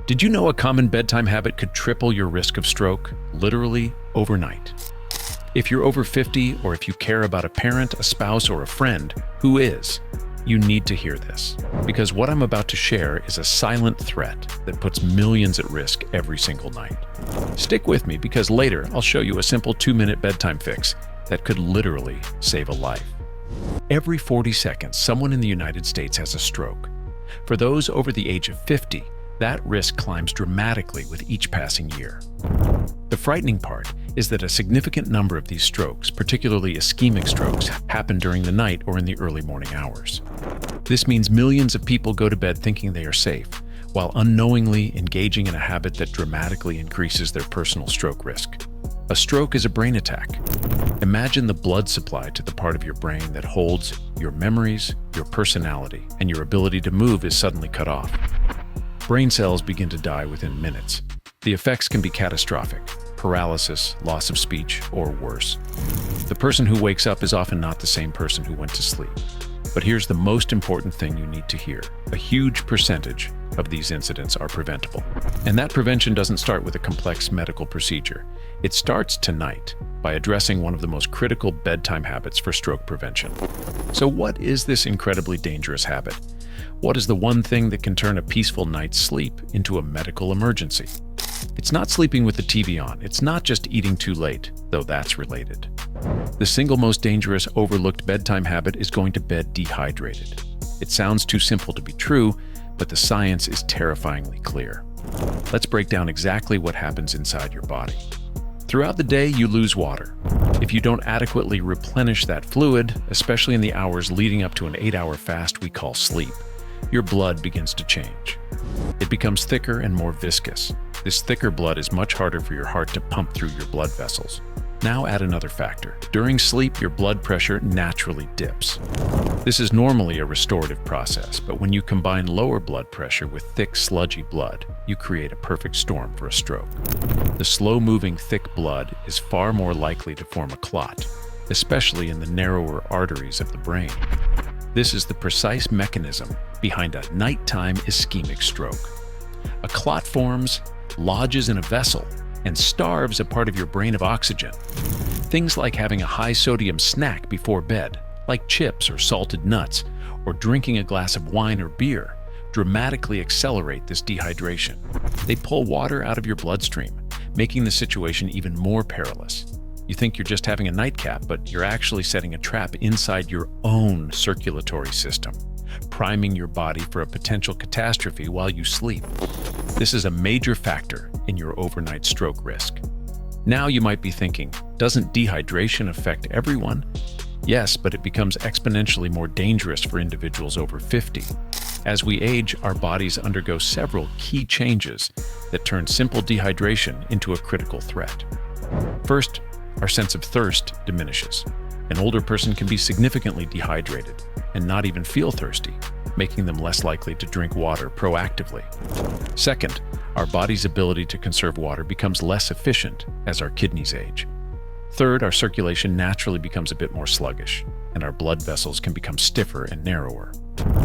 Did you know a common bedtime habit could triple your risk of stroke, literally overnight? If you're over 50, or if you care about a parent, a spouse, or a friend who is, you need to hear this, because what I'm about to share is a silent threat that puts millions at risk every single night. Stick with me, because later I'll show you a simple 2-minute bedtime fix that could literally save a life. Every 40 seconds, someone in the United States has a stroke. For those over the age of 50, that risk climbs dramatically with each passing year. The frightening part is that a significant number of these strokes, particularly ischemic strokes, happen during the night or in the early morning hours. This means millions of people go to bed thinking they are safe, while unknowingly engaging in a habit that dramatically increases their personal stroke risk. A stroke is a brain attack. Imagine the blood supply to the part of your brain that holds your memories, your personality, and your ability to move is suddenly cut off. Brain cells begin to die within minutes. The effects can be catastrophic: paralysis, loss of speech, or worse. The person who wakes up is often not the same person who went to sleep. But here's the most important thing you need to hear. A huge percentage of these incidents are preventable. And that prevention doesn't start with a complex medical procedure. It starts tonight by addressing one of the most critical bedtime habits for stroke prevention. So what is this incredibly dangerous habit? What is the one thing that can turn a peaceful night's sleep into a medical emergency? It's not sleeping with the TV on. It's not just eating too late, though that's related. The single most dangerous, overlooked bedtime habit is going to bed dehydrated. It sounds too simple to be true, but the science is terrifyingly clear. Let's break down exactly what happens inside your body. Throughout the day, you lose water. If you don't adequately replenish that fluid, especially in the hours leading up to an 8-hour fast we call sleep, your blood begins to change. It becomes thicker and more viscous. This thicker blood is much harder for your heart to pump through your blood vessels. Now add another factor. During sleep, your blood pressure naturally dips. This is normally a restorative process, but when you combine lower blood pressure with thick, sludgy blood, you create a perfect storm for a stroke. The slow-moving, thick blood is far more likely to form a clot, especially in the narrower arteries of the brain. This is the precise mechanism behind a nighttime ischemic stroke. A clot forms, lodges in a vessel, and starves a part of your brain of oxygen. Things like having a high-sodium snack before bed, like chips or salted nuts, or drinking a glass of wine or beer, dramatically accelerate this dehydration. They pull water out of your bloodstream, making the situation even more perilous. You think you're just having a nightcap, but you're actually setting a trap inside your own circulatory system, priming your body for a potential catastrophe while you sleep. This is a major factor in your overnight stroke risk. Now you might be thinking, doesn't dehydration affect everyone? Yes, but it becomes exponentially more dangerous for individuals over 50. As we age, our bodies undergo several key changes that turn simple dehydration into a critical threat. First, our sense of thirst diminishes. An older person can be significantly dehydrated and not even feel thirsty, making them less likely to drink water proactively. Second, our body's ability to conserve water becomes less efficient as our kidneys age. Third, our circulation naturally becomes a bit more sluggish, and our blood vessels can become stiffer and narrower.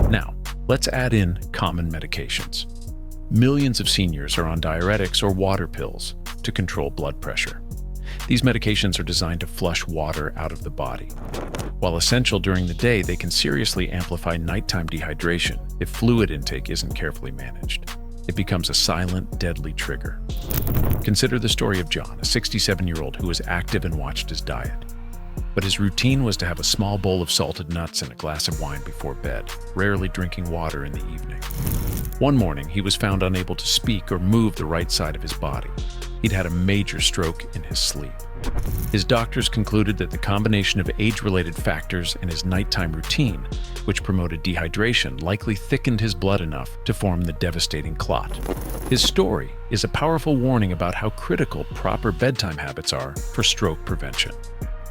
Now, let's add in common medications. Millions of seniors are on diuretics or water pills to control blood pressure. These medications are designed to flush water out of the body. While essential during the day, they can seriously amplify nighttime dehydration if fluid intake isn't carefully managed. It becomes a silent, deadly trigger. Consider the story of John, a 67-year-old who was active and watched his diet. But his routine was to have a small bowl of salted nuts and a glass of wine before bed, rarely drinking water in the evening. One morning, he was found unable to speak or move the right side of his body. He'd had a major stroke in his sleep. His doctors concluded that the combination of age-related factors and his nighttime routine, which promoted dehydration, likely thickened his blood enough to form the devastating clot. His story is a powerful warning about how critical proper bedtime habits are for stroke prevention.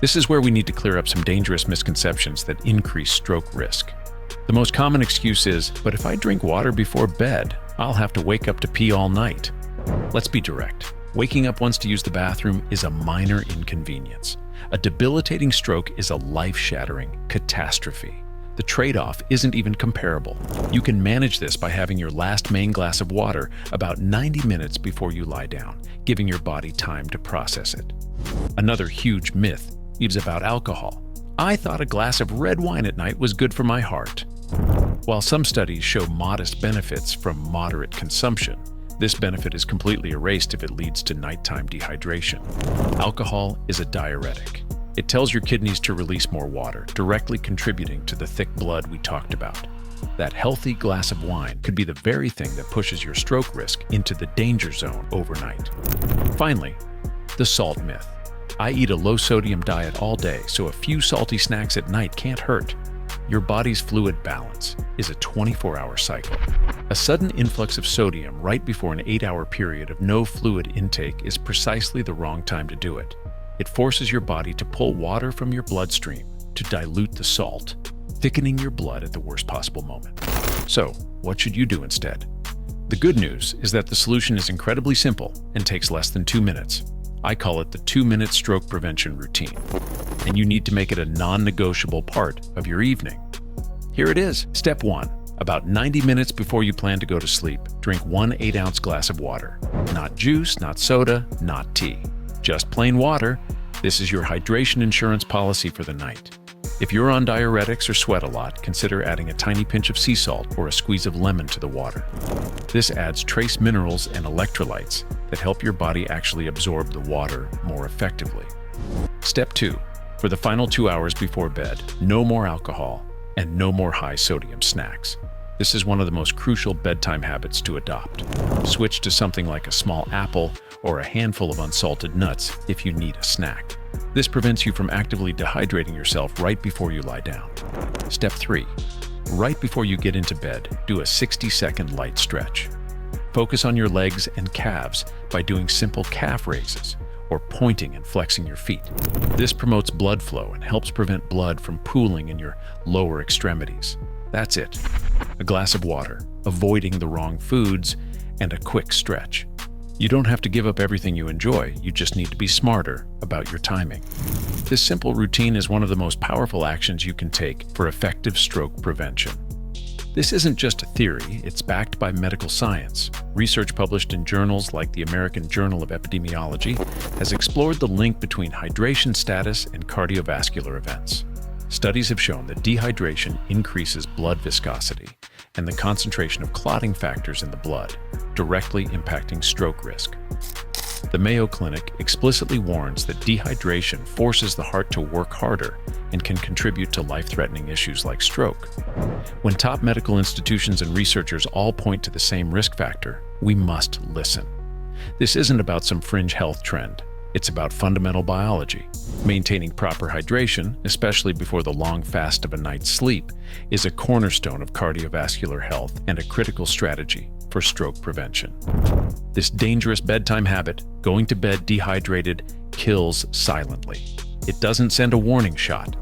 This is where we need to clear up some dangerous misconceptions that increase stroke risk. The most common excuse is, but if I drink water before bed, I'll have to wake up to pee all night. Let's be direct. Waking up once to use the bathroom is a minor inconvenience. A debilitating stroke is a life-shattering catastrophe. The trade-off isn't even comparable. You can manage this by having your last main glass of water about 90 minutes before you lie down, giving your body time to process it. Another huge myth is about alcohol. I thought a glass of red wine at night was good for my heart. While some studies show modest benefits from moderate consumption, this benefit is completely erased if it leads to nighttime dehydration. Alcohol is a diuretic. It tells your kidneys to release more water, directly contributing to the thick blood we talked about. That healthy glass of wine could be the very thing that pushes your stroke risk into the danger zone overnight. Finally, the salt myth. I eat a low-sodium diet all day, so a few salty snacks at night can't hurt. Your body's fluid balance is a 24-hour cycle. A sudden influx of sodium right before an 8-hour period of no fluid intake is precisely the wrong time to do it. It forces your body to pull water from your bloodstream to dilute the salt, thickening your blood at the worst possible moment. So, what should you do instead? The good news is that the solution is incredibly simple and takes less than 2 minutes. I call it the 2-minute stroke prevention routine, and you need to make it a non-negotiable part of your evening. Here it is. Step 1. About 90 minutes before you plan to go to sleep, drink 1 8-ounce glass of water. Not juice, not soda, not tea. Just plain water. This is your hydration insurance policy for the night. If you're on diuretics or sweat a lot, consider adding a tiny pinch of sea salt or a squeeze of lemon to the water. This adds trace minerals and electrolytes that help your body actually absorb the water more effectively. Step 2. For the final 2 hours before bed, no more alcohol and no more high-sodium snacks. This is one of the most crucial bedtime habits to adopt. Switch to something like a small apple or a handful of unsalted nuts if you need a snack. This prevents you from actively dehydrating yourself right before you lie down. Step 3. Right before you get into bed, do a 60-second light stretch. Focus on your legs and calves by doing simple calf raises or pointing and flexing your feet. This promotes blood flow and helps prevent blood from pooling in your lower extremities. That's it. A glass of water, avoiding the wrong foods, and a quick stretch. You don't have to give up everything you enjoy, you just need to be smarter about your timing. This simple routine is one of the most powerful actions you can take for effective stroke prevention. This isn't just a theory, it's backed by medical science. Research published in journals like the American Journal of Epidemiology has explored the link between hydration status and cardiovascular events. Studies have shown that dehydration increases blood viscosity and the concentration of clotting factors in the blood, directly impacting stroke risk. The Mayo Clinic explicitly warns that dehydration forces the heart to work harder and can contribute to life-threatening issues like stroke. When top medical institutions and researchers all point to the same risk factor, we must listen. This isn't about some fringe health trend. It's about fundamental biology. Maintaining proper hydration, especially before the long fast of a night's sleep, is a cornerstone of cardiovascular health and a critical strategy for stroke prevention. This dangerous bedtime habit, going to bed dehydrated, kills silently. It doesn't send a warning shot.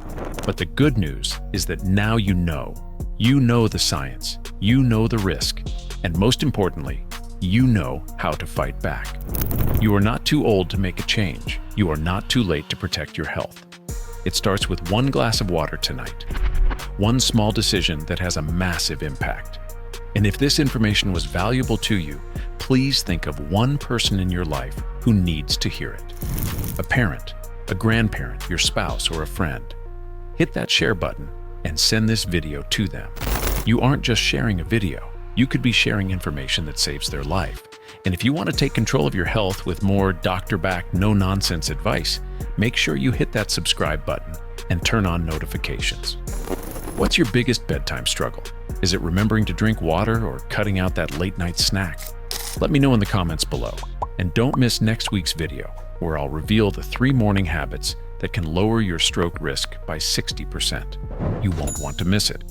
But the good news is that now you know. You know the science, you know the risk, and most importantly, you know how to fight back. You are not too old to make a change. You are not too late to protect your health. It starts with 1 glass of water tonight. One small decision that has a massive impact. And if this information was valuable to you, please think of one person in your life who needs to hear it. A parent, a grandparent, your spouse, or a friend. Hit that share button and send this video to them. You aren't just sharing a video. You could be sharing information that saves their life. And if you want to take control of your health with more doctor-backed, no-nonsense advice, make sure you hit that subscribe button and turn on notifications. What's your biggest bedtime struggle? Is it remembering to drink water or cutting out that late-night snack? Let me know in the comments below. And don't miss next week's video, where I'll reveal the 3 morning habits that can lower your stroke risk by 60%. You won't want to miss it.